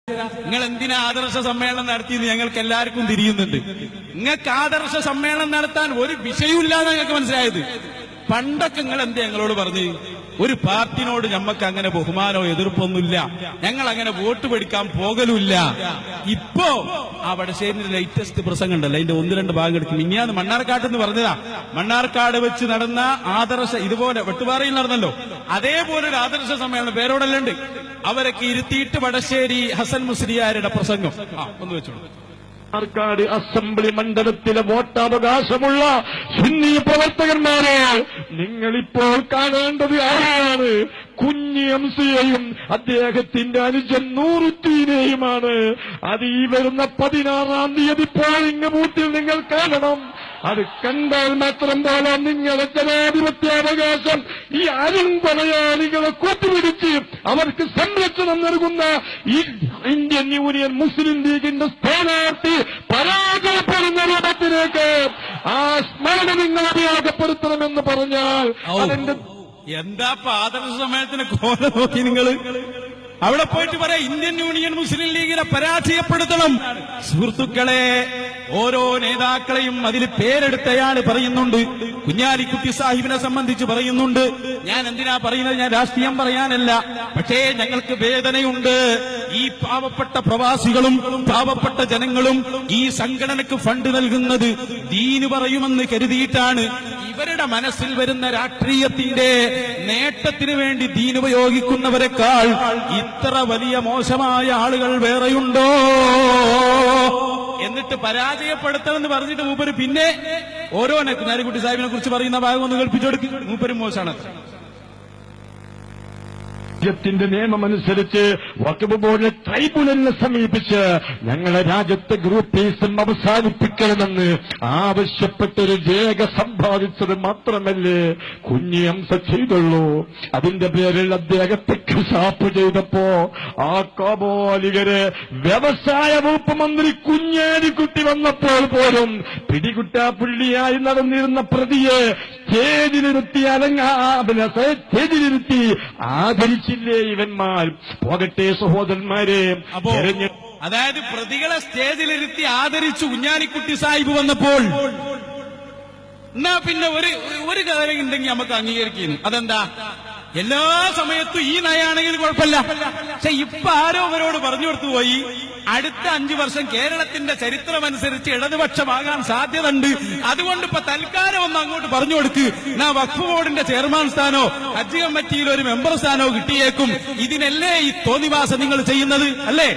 നിങ്ങൾ എന്തിനാ ആദർശ സമ്മേളനം നടത്തിയെന്ന് ഞങ്ങൾക്ക് എല്ലാവർക്കും തിരിയുന്നുണ്ട്. നിങ്ങൾക്ക് ആദർശ സമ്മേളനം നടത്താൻ ഒരു വിഷയമില്ലാന്ന് ഞങ്ങൾക്ക് മനസ്സിലായത്. പണ്ടൊക്കെ നിങ്ങൾ എന്ത് ഞങ്ങളോട് പറഞ്ഞു, ഒരു പാർട്ടിനോട് ഞമ്മക്ക് അങ്ങനെ ബഹുമാനോ എതിർപ്പൊന്നുമില്ല, ഞങ്ങൾ അങ്ങനെ വോട്ട് പിടിക്കാൻ പോകലുമില്ല. ഇപ്പോ ആ വടശ്ശേരിന്റെ ലേറ്റസ്റ്റ് പ്രസംഗം ഉണ്ടല്ലോ, അതിന്റെ 1-2 ഭാഗം എടുക്കും. മിനിയാന്ന് മണ്ണാർക്കാട്ട് എന്ന് പറഞ്ഞതാ. മണ്ണാർക്കാട് വെച്ച് നടന്ന ആദർശ, ഇതുപോലെ വെട്ടുപാറയിൽ നടന്നല്ലോ, അതേപോലെ ഒരു ആദർശ സമ്മേളനം പേരോടെല്ലാം ഉണ്ട്. അവരൊക്കെ ഇരുത്തിയിട്ട് വടശ്ശേരി ഹസൻ മുസ്ലിയാരുടെ പ്രസംഗം ഒന്ന് വെച്ചോളൂ. മണ്ണാർക്കാട് അസംബ്ലി മണ്ഡലത്തിലെ വോട്ടവകാശമുള്ള സുന്നി പ്രവർത്തകന്മാരെ, നിങ്ങളിപ്പോൾ കാണേണ്ടത് ആരെയാണ്? കുഞ്ഞി എംസിയെയും അദ്ദേഹത്തിന്റെ അനുജൻ നൂറുദ്ദീനെയുമാണ്. അത് ഈ വരുന്ന 16-ാം തീയതി പോളിംഗ് ബൂത്തിൽ നിങ്ങൾ കാണണം. അത് കണ്ടാൽ മാത്രം പോലെ നിങ്ങളുടെ ജനാധിപത്യാവകാശം ഈ അരുംകൊലയാളികളെ കൂട്ടുപിടിച്ച് അവർക്ക് സംരക്ഷണം നൽകുന്ന ഈ ഇന്ത്യൻ യൂണിയൻ മുസ്ലിം ലീഗിന്റെ സ്ഥാനാർത്ഥി പരാജയപ്പെടുന്ന രൂപത്തിലേക്ക് ആ സ്മരണ നിങ്ങൾ ഉപയോഗപ്പെടുത്തണമെന്ന് പറഞ്ഞാൽ അതെന്റെ എന്താ ആദർശ സമ്മേളനത്തിന് കോല നോക്കി നിങ്ങൾ അവിടെ പോയിട്ട് പറയാം ഇന്ത്യൻ യൂണിയൻ മുസ്ലിം ലീഗിനെ പരാജയപ്പെടുത്തണം. സുഹൃത്തുക്കളെ, ഓരോ നേതാക്കളെയും അതിൽ പേരെടുത്തയാൾ പറയുന്നുണ്ട്. കുഞ്ഞാലിക്കുട്ടി സാഹിബിനെ സംബന്ധിച്ച് പറയുന്നുണ്ട്. ഞാൻ എന്തിനാ പറയുന്നത്? ഞാൻ രാഷ്ട്രീയം പറയാനല്ല, പക്ഷേ ഞങ്ങൾക്ക് വേദനയുണ്ട്. ഈ പാവപ്പെട്ട പ്രവാസികളും പാവപ്പെട്ട ജനങ്ങളും ഈ സംഘടനക്ക് ഫണ്ട് നൽകുന്നത് ദീന് പറയുമെന്ന് കരുതിയിട്ടാണ്. ഇവരുടെ മനസ്സിൽ വരുന്ന രാഷ്ട്രീയത്തിന്റെ നേട്ടത്തിന് വേണ്ടി ദീൻ ഉപയോഗിക്കുന്നവരെക്കാൾ ഇത്ര വലിയ മോശമായ ആളുകൾ വേറെയുണ്ടോ? എന്നിട്ട് പരാജയപ്പെടുത്തണമെന്ന് പറഞ്ഞിട്ട് മൂപ്പര് പിന്നെ ഓരോ കുഞ്ഞാലിക്കുട്ടി സാഹിബിനെ കുറിച്ച് പറയുന്ന ഭാഗം ഒന്ന് കേൾപ്പിച്ചു കൊടുക്കും. മൂപ്പരും മോശമാണ്. രാജ്യത്തിന്റെ നിയമമനുസരിച്ച് വഖഫ് ബോർഡിലെ ട്രൈബ്യൂണലിനെ സമീപിച്ച് ഞങ്ങളെ രാജ്യത്തെ ഗ്രൂപ്പീസം അവസാനിപ്പിക്കണമെന്ന് ആവശ്യപ്പെട്ടൊരു രേഖ സമ്പാദിച്ചത് മാത്രമല്ലേ കുഞ്ഞി ഹംസ ചെയ്തുള്ളൂ. അതിന്റെ പേരിൽ അദ്ദേഹത്തെ ഖുസാപ്പ് ചെയ്തപ്പോ ആ കാബോലികര് വ്യവസായ വകുപ്പ് മന്ത്രി കുഞ്ഞാലിക്കുട്ടി വന്നപ്പോൾ പോലും പിടികുട്ടാപ്പുള്ളിയായി നടന്നിരുന്ന പ്രതിയെ സ്റ്റേജിലിരുത്തി സ്റ്റേജിലിരുത്തി ആദരിച്ചില്ലേ ഇവന്മാർ? പോകട്ടെ സഹോദരന്മാരെ, അതായത് പ്രതികളെ സ്റ്റേജിലിരുത്തി ആദരിച്ചു കുഞ്ഞാലിക്കുട്ടി സാഹിബ് വന്നപ്പോൾ. എന്നാ പിന്നെ ഒരു കാര്യം ഉണ്ടെങ്കിൽ നമുക്ക് അംഗീകരിക്കുന്നു. അതെന്താ? എല്ലാ സമയത്തും ഈ നയാണെങ്കിൽ കുഴപ്പമില്ല. പക്ഷെ ഇപ്പൊ ആരോ അവരോട് പറഞ്ഞു കൊടുത്തു പോയി, അടുത്ത 5 വർഷം കേരളത്തിന്റെ ചരിത്രമനുസരിച്ച് ഇടതുപക്ഷമാകാൻ സാധ്യതയുണ്ട്, അതുകൊണ്ട് ഇപ്പൊ തൽക്കാലം ഒന്ന് അങ്ങോട്ട് പറഞ്ഞു കൊടുക്ക്. എന്നാ വഖഫ് ബോർഡിന്റെ ചെയർമാൻ സ്ഥാനോ ഹജ്ജ് കമ്മിറ്റിയിൽ ഒരു മെമ്പർ സ്ഥാനോ കിട്ടിയേക്കും. ഇതിനല്ലേ ഈ തോന്നിവാസം നിങ്ങൾ ചെയ്യുന്നത്? അല്ലേ?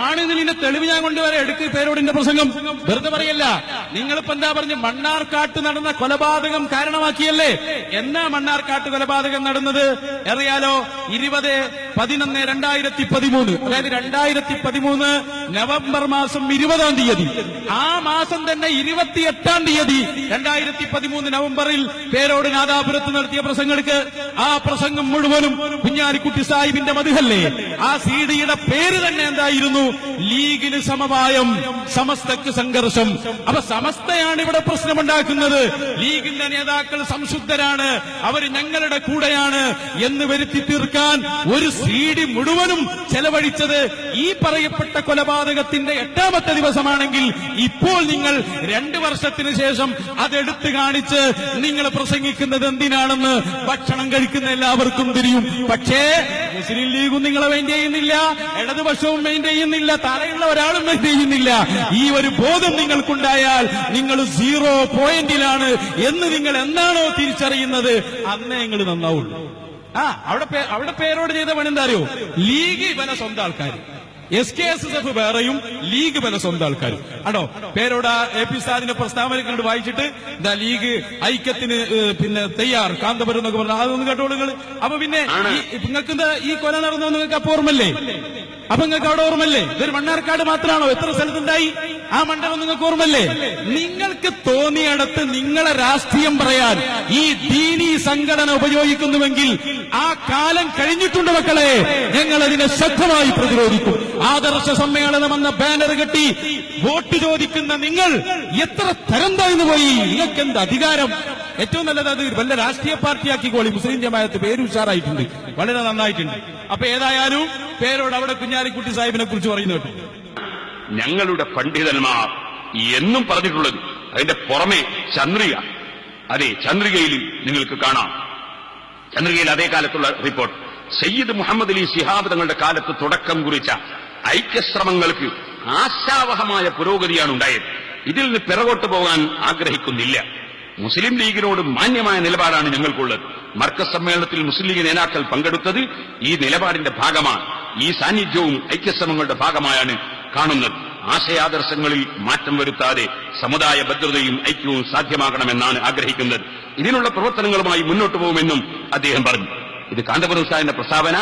ആണെന്നതിന്റെ തെളിവ് ഞാൻ കൊണ്ടുവരെ എടുക്ക്. പേരോടിന്റെ പ്രസംഗം വെറുതെ പറയല്ല. നിങ്ങളിപ്പോ എന്താ പറഞ്ഞു? മണ്ണാർക്കാട്ട് നടന്ന കൊലപാതകം കാരണമാക്കിയല്ലേ? എന്നാ മണ്ണാർക്കാട്ട് കൊലപാതകം നടന്നത് അറിയാലോ? 20/11/2013, അതായത് 2013 നവംബർ മാസം 20-ാം തീയതി. ആ മാസം തന്നെ 28-ാം തീയതി 2013 നവംബറിൽ പേരോട് നാദാപുരത്ത് നടത്തിയ പ്രസംഗങ്ങൾക്ക് ആ പ്രസംഗം മുഴുവനും കുഞ്ഞാലിക്കുട്ടി സാഹിബിന്റെ മദ്ഹല്ലേ? ആ സിഡിയുടെ പേര് തന്നെ എന്തായിരുന്നു? ലീഗിന് സമവായം, സമസ്തക്ക് സംഘർഷം. അപ്പൊ സമസ്തയാണ് ഇവിടെ പ്രശ്നമുണ്ടാക്കുന്നത്. ലീഗിന്റെ നേതാക്കൾ സംശുദ്ധരാണ്, അവർ ഞങ്ങളുടെ കൂടെയാണ് എന്ന് വരുത്തി തീർക്കാൻ ഒരു സിഡി മുഴുവനും ചെലവഴിച്ചത് ഈ പറയപ്പെട്ട കൊലപാതകത്തിന്റെ 8ാമത്തെ ദിവസമാണെങ്കിൽ ഇപ്പോൾ നിങ്ങൾ 2 വർഷത്തിന് ശേഷം അതെടുത്ത് കാണിച്ച് നിങ്ങൾ പ്രസംഗിക്കുന്നത് എന്തിനാണെന്ന് ഭക്ഷണം കഴിക്കുന്ന എല്ലാവർക്കും തിരിയും. പക്ഷേ മുസ്ലിം ലീഗും നിങ്ങളെ മെയിൻ ചെയ്യുന്നില്ല, ഇടതുപക്ഷവും മെയിൻ ചെയ്യുന്നില്ല, താഴെയുള്ള ഒരാളും മെയിൻ ചെയ്യുന്നില്ല. ഈ ഒരു ബോധം നിങ്ങൾക്കുണ്ടായാൽ നിങ്ങൾ 0 പോയിന്റിലാണ് എന്ന് നിങ്ങൾ എന്നാണോ തിരിച്ചറിയുന്നത് അന്നേ നിങ്ങൾ നന്നാവുള്ളൂ. അവിടെ പേരോട് ചെയ്ത പണി എന്താ അറിയോ? ലീഗ് പല സ്വന്തം ആൾക്കാർ, SKSSF വേറെയും ലീഗ് പല സ്വന്തം ആൾക്കാരും ആണോ? പേരോട് AP സാദിന്റെ പ്രസ്താവന കണ്ട് വായിച്ചിട്ട് ദാ ലീഗ് ഐക്യത്തിന് പിന്നെ തയ്യാർ കാന്തപുരം എന്നൊക്കെ പറഞ്ഞു. അതൊന്നും കേട്ടോളൂ നിങ്ങൾ. അപ്പൊ പിന്നെ നിങ്ങൾക്ക് എന്താ ഈ കൊല നടന്നു നിങ്ങൾക്ക് അപ്പൊ ഓർമ്മല്ലേ? അപ്പൊ നിങ്ങൾക്ക് അവിടെ ഓർമ്മല്ലേ? ഇതൊരു മണ്ണാർക്കാട് മാത്രമാണോ? എത്ര സ്ഥലത്തുണ്ടായി? ആ മണ്ഡലം നിങ്ങൾക്ക് ഓർമ്മല്ലേ? നിങ്ങൾക്ക് തോന്നിയിടത്ത് നിങ്ങളെ രാഷ്ട്രീയം പറയാൻ ഈ ദീനീ സംഘടന ഉപയോഗിക്കുന്നുവെങ്കിൽ ആ കാലം കഴിഞ്ഞിട്ടുണ്ട് മക്കളെ. ഞങ്ങൾ അതിനെ ശക്തമായി പ്രതിരോധിക്കും. ആദർശ സമ്മേളനം എന്ന ബാനർ കെട്ടി വോട്ട് ചോദിക്കുന്ന നിങ്ങൾ എത്ര തരം താഴ്ന്നു പോയി? നിങ്ങൾക്ക് എന്ത് അധികാരം? ഏറ്റവും നല്ലത് അത് വല്ല രാഷ്ട്രീയ പാർട്ടിയാക്കിക്കോളി. മുസ്ലിം ജമാഅത്ത് പേര് ഉഷാറായിട്ടുണ്ട്, വളരെ നന്നായിട്ടുണ്ട്. അപ്പൊ ഏതായാലും പേരോട് അവിടെ കുഞ്ഞാലിക്കുട്ടി സാഹിബിനെ കുറിച്ച് പറയുന്നു കേട്ടോ. ഞങ്ങളുടെ പണ്ഡിതന്മാർ എന്നും പറഞ്ഞിട്ടുള്ളത് അതിന്റെ പുറമെ ചന്ദ്രിക, അതെ ചന്ദ്രികയിൽ നിങ്ങൾക്ക് കാണാം. ചന്ദ്രികയിൽ അതേ കാലത്തുള്ള റിപ്പോർട്ട്, സയ്യിദ് മുഹമ്മദ് അലി ശിഹാബ് തങ്ങളുടെ കാലത്ത് തുടക്കം കുറിച്ച ഐക്യശ്രമങ്ങൾക്ക് ആശാവഹമായ പുരോഗതിയാണ് ഉണ്ടായത്. ഇതിൽ നിന്ന് പിറകോട്ട് പോകാൻ ആഗ്രഹിക്കുന്നില്ല. മുസ്ലിം ലീഗിനോട് മാന്യമായ നിലപാടാണ് ഞങ്ങൾക്കുള്ളത്. മർക്കസ് സമ്മേളനത്തിൽ മുസ്ലിം ലീഗ് നേതാക്കൾ പങ്കെടുത്തത് ഈ നിലപാടിന്റെ ഭാഗമാണ്. ഈ സാന്നിധ്യവും ഐക്യശ്രമങ്ങളുടെ ഭാഗമായാണ് കാണുന്നത്. ആശയാദർശങ്ങളിൽ മാറ്റം വരുത്താതെ സമുദായ ഭദ്രതയും ഐക്യവും സാധ്യമാകണമെന്നാണ് ആഗ്രഹിക്കുന്നത്. ഇതിനുള്ള പ്രവർത്തനങ്ങളുമായി മുന്നോട്ടു പോകുമെന്നും അദ്ദേഹം പറഞ്ഞു. ഇത് കാന്തപുരം ഉസ്താദിന്റെ പ്രസ്താവന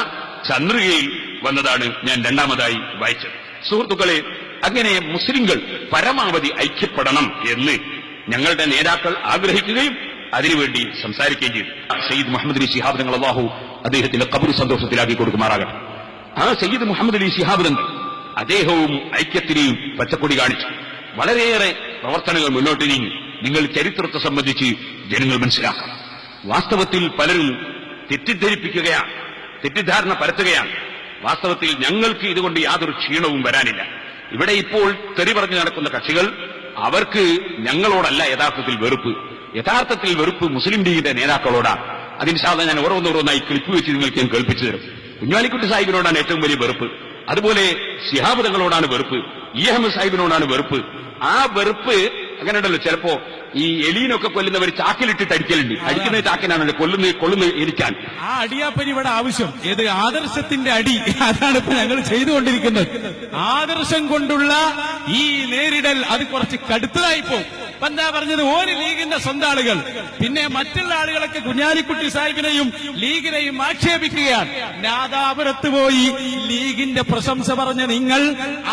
ചന്ദ്രികയിൽ വന്നതാണ് ഞാൻ രണ്ടാമതായി വായിച്ചത്. സുഹൃത്തുക്കളെ, അങ്ങനെ മുസ്ലിങ്ങൾ പരമാവധി ഐക്യപ്പെടണം എന്ന് ഞങ്ങളുടെ നേതാക്കൾ ആഗ്രഹിക്കുകയും അതിനുവേണ്ടി സംസാരിക്കുകയും ചെയ്തു. സയ്യിദ് മുഹമ്മദ് അലി ശിഹാബ് തങ്ങൾ അല്ലാഹു അദ്ദേഹത്തിന്റെ ഖബർ സന്തോഷത്തിലാക്കി കൊടുക്കുമാറാകട്ടെ. ആ സയ്യിദ് മുഹമ്മദ് അലി ശിഹാബ് തങ്ങൾ അദ്ദേഹവും ഐക്യത്തിനെയും പച്ചക്കൊടി കാണിച്ചു. വളരെയേറെ പ്രവർത്തനങ്ങൾ മുന്നോട്ട് നീങ്ങി. നിങ്ങൾ ചരിത്രത്തെ സംബന്ധിച്ച് ജനങ്ങൾ മനസ്സിലാക്കണം. വാസ്തവത്തിൽ പലരും തെറ്റിദ്ധരിപ്പിക്കുകയാണ്, തെറ്റിദ്ധാരണ പരത്തുകയാണ്. വാസ്തവത്തിൽ ഞങ്ങൾക്ക് ഇതുകൊണ്ട് യാതൊരു ക്ഷീണവും വരാനില്ല. ഇവിടെ ഇപ്പോൾ തെറി പറഞ്ഞു നടക്കുന്ന കക്ഷികൾ, അവർക്ക് ഞങ്ങളോടല്ല യഥാർത്ഥത്തിൽ വെറുപ്പ്. യഥാർത്ഥത്തിൽ വെറുപ്പ് മുസ്ലിം ലീഗിന്റെ നേതാക്കളോടാണ്. അതിന് സാധാരണ ഞാൻ ഓരോന്നോരോന്നായി ക്ലിപ്പ് വെച്ച് നിങ്ങൾക്ക് ഞാൻ കേൾപ്പിച്ചു തരും. കുഞ്ഞാലിക്കുട്ടി സാഹിബിനോടാണ് ഏറ്റവും വലിയ വെറുപ്പ്. അതുപോലെ ശിഹാബ് തങ്ങളോടാണ് വെറുപ്പ്. ഇ അഹമ്മദ് സാഹിബിനോടാണ് വെറുപ്പ്. ആ വെറുപ്പ് അങ്ങനെയുണ്ടല്ലോ, ചിലപ്പോ ഈ എലീനൊക്കെ കൊല്ലുന്നവർ ചാക്കിലിട്ടിട്ട് അടിക്കലുണ്ട്. അടിക്കുന്ന ചാക്കിനാണല്ലോ കൊള്ളുന്ന എരിക്കാൻ. ആ അടിയാപ്പനി ഇവിടെ ആവശ്യം ഏത്? ആദർശത്തിന്റെ അടി. അതാണ് ഇപ്പൊ ഞങ്ങൾ ചെയ്തുകൊണ്ടിരിക്കുന്നത്. ആദർശം കൊണ്ടുള്ള ഈ നേരിടൽ അത് കുറച്ച് കടുത്തതായിപ്പോ. ഇപ്പൊ എന്താ പറഞ്ഞത്? ഒരു ലീഗിന്റെ സ്വന്തം ആളുകൾ പിന്നെ മറ്റുള്ള ആളുകളൊക്കെ കുഞ്ഞാലിക്കുട്ടി സാഹിബിനെയും ലീഗിനെയും ആക്ഷേപിക്കുകയാണ്. നാദാപുരത്ത് പോയി ലീഗിന്റെ പ്രശംസ പറഞ്ഞ നിങ്ങൾ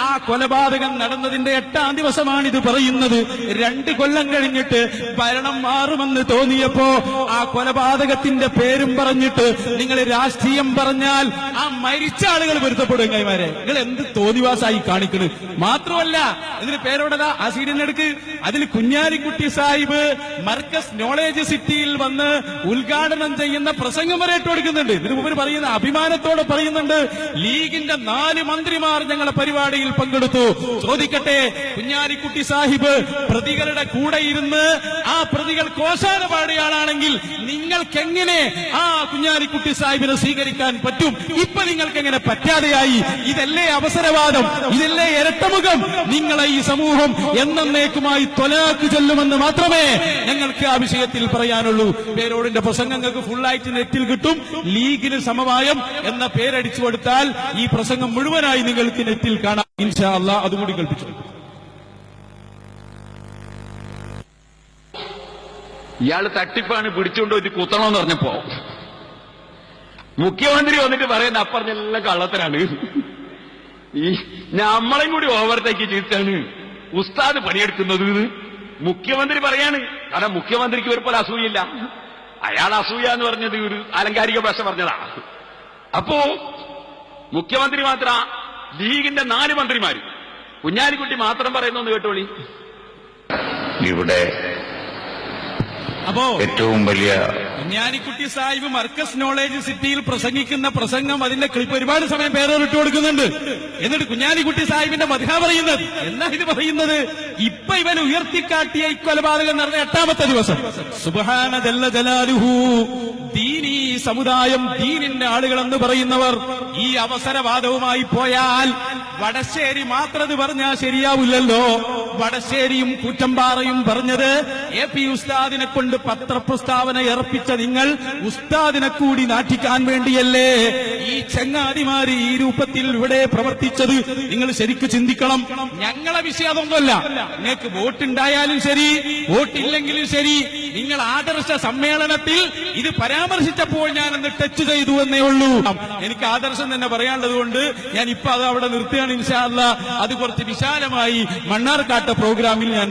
ആ കൊലപാതകം നടന്നതിന്റെ 8ാം ദിവസമാണ് ഇത് പറയുന്നത്. 2 കൊല്ലം കഴിഞ്ഞിട്ട് ഭരണം മാറുമെന്ന് തോന്നിയപ്പോ ആ കൊലപാതകത്തിന്റെ പേരും പറഞ്ഞിട്ട് നിങ്ങൾ രാഷ്ട്രീയം പറഞ്ഞാൽ ആ മരിച്ച ആളുകൾ പൊരുത്തപ്പെടും. കൈമാരെ നിങ്ങൾ എന്ത് തോന്നിവാസായി കാണിക്കണ്? മാത്രമല്ല ഇതിന് പേരോടതാ ആ സീഡിനെടുക്ക്. അതിൽ കുഞ്ഞാലിക്കുട്ടി സാഹിബ് മർക്കസ് നോളേജ് സിറ്റിയിൽ വന്ന് ഉദ്ഘാടനം ചെയ്യുന്ന പ്രസംഗം വരെ ഇട്ട് കൊടുക്കുന്നുണ്ട്. ഇതിനു മുമ്പ് പറയുന്ന അഭിമാനത്തോടെ പറയുന്നുണ്ട്, ലീഗിന്റെ 4 മന്ത്രിമാർ ഞങ്ങളുടെ പരിപാടിയിൽ പങ്കെടുത്തു. ചോദിക്കട്ടെ, കുഞ്ഞാലിക്കുട്ടി സാഹിബ് പ്രതികളുടെ കൂടെ ഇരുന്ന് ആ പ്രതികൾ കോശാന പാടുകയാണെങ്കിൽ നിങ്ങൾക്കെങ്ങനെ ആ കുഞ്ഞാലിക്കുട്ടി സാഹിബിനെ സ്വീകരിക്കാൻ പറ്റും? ഇപ്പൊ നിങ്ങൾക്ക് എങ്ങനെ പറ്റാതെയായി? ഇതല്ലേ അവസരവാദം? ഇതല്ലേ ഇരട്ടമുഖം? നിങ്ങളെ ഈ സമൂഹം എന്നേക്കുമായി തൊലാക്ക് ചൊല്ലുമെന്ന് മാത്രമേ ഞങ്ങൾക്ക് ആ വിഷയത്തിൽ പറയാനുള്ളൂ. പേരോടിന്റെ പ്രസംഗങ്ങൾക്ക് ഫുള്ളായിട്ട് നെറ്റിൽ കിട്ടും. ലീഗിന് സമവായം എന്ന പേരടിച്ചു കൊടുത്താൽ ഈ പ്രസംഗം മുഴുവനായി നിങ്ങൾക്ക് നെറ്റിൽ കാണാം. ഇൻഷാ അല്ലാഹ് അതുകൂടി കേൾപ്പിച്ചു. ഇയാൾ തട്ടിപ്പാണ്, പിടിച്ചുകൊണ്ട് ഒരു കുത്തണമെന്ന് പറഞ്ഞപ്പോ മുഖ്യമന്ത്രി വന്നിട്ട് പറയുന്ന അപ്പറഞ്ഞെല്ലാം കള്ളത്തരാണ്. ഈ നമ്മളെയും കൂടി ഓവർടേക്ക് ചെയ്തിട്ടാണ് ഉസ്താദ് പണിയെടുക്കുന്നത് മുഖ്യമന്ത്രി പറയാണ്. കാരണം മുഖ്യമന്ത്രിക്ക് ഒരു പോലെ അസൂയില്ല. അയാൾ അസൂയ എന്ന് പറഞ്ഞത് ഒരു ആലങ്കാരിക ഭാഷ പറഞ്ഞതാ. അപ്പോ മുഖ്യമന്ത്രി മാത്ര, ലീഗിന്റെ 4 മന്ത്രിമാര്, കുഞ്ഞാലിക്കുട്ടി മാത്രം പറയുന്നു കേട്ടോളി. ഇവിടെ അപ്പോ ഏറ്റവും വലിയ കുഞ്ഞാലിക്കുട്ടി സാഹിബ് മർക്കസ് നോളേജ് സിറ്റിയിൽ പ്രസംഗിക്കുന്ന പ്രസംഗം, അതിന്റെ ക്ലിപ്പ് ഒരുപാട് സമയം പേരോട്ട് കൊടുക്കുന്നുണ്ട്. എന്നിട്ട് കുഞ്ഞാലിക്കുട്ടി സാഹിബിന്റെ മദ്ഹ പറയുന്നത് എന്നാ ഇത് പറയുന്നത്? ഇപ്പൊ ഇവൻ ഉയർത്തിക്കാട്ടിയ ഈ കൊലപാതകം നടന്ന 8ാമത്തെ ദിവസം. സുബ്ഹാന ജല്ല ജലാലുഹു. ദീനീ സമുദായം, ദീനിന്റെ ആളുകൾ എന്ന് പറയുന്നവർ ഈ അവസരവാദവുമായി പോയാൽ വടശ്ശേരി മാത്രം പറഞ്ഞാൽ ശരിയാവില്ലല്ലോ. വടശ്ശേരിയും കൂറ്റമ്പാറയും പറഞ്ഞത് AP ഉസ്താദിനെ കൊണ്ട് പത്രപ്രസ്താവന ഇറപ്പിച്ച നിങ്ങൾ ഉസ്താദിനെ കൂടി നാട്ടിക്കാൻ വേണ്ടിയല്ലേ ഈ ചങ്ങാതിമാര് ഈ രൂപത്തിൽ ഇവിടെ പ്രവർത്തിച്ചത്? നിങ്ങൾ ശരിക്കും ചിന്തിക്കണം. ഞങ്ങളെ വിഷയം അതൊന്നുമല്ല. നിങ്ങൾക്ക് വോട്ടുണ്ടായാലും ശരി വോട്ടില്ലെങ്കിലും ശരി, നിങ്ങൾ ആദർശ സമ്മേളനത്തിൽ ഇത് പരാമർശിച്ചപ്പോൾ ഞാനൊന്ന് ടച്ച് ചെയ്തു എന്നേ ഉള്ളൂ. എനിക്ക് ആദർശം തന്നെ പറയാനുള്ളത് കൊണ്ട് ഞാൻ ഇപ്പൊ അത് അവിടെ നിർത്തുകയാണ്. ഇൻഷാ അല്ലാഹ് അത് കുറച്ച് വിശാലമായി മണ്ണാർക്കാട്ടെ പ്രോഗ്രാമിൽ ഞാൻ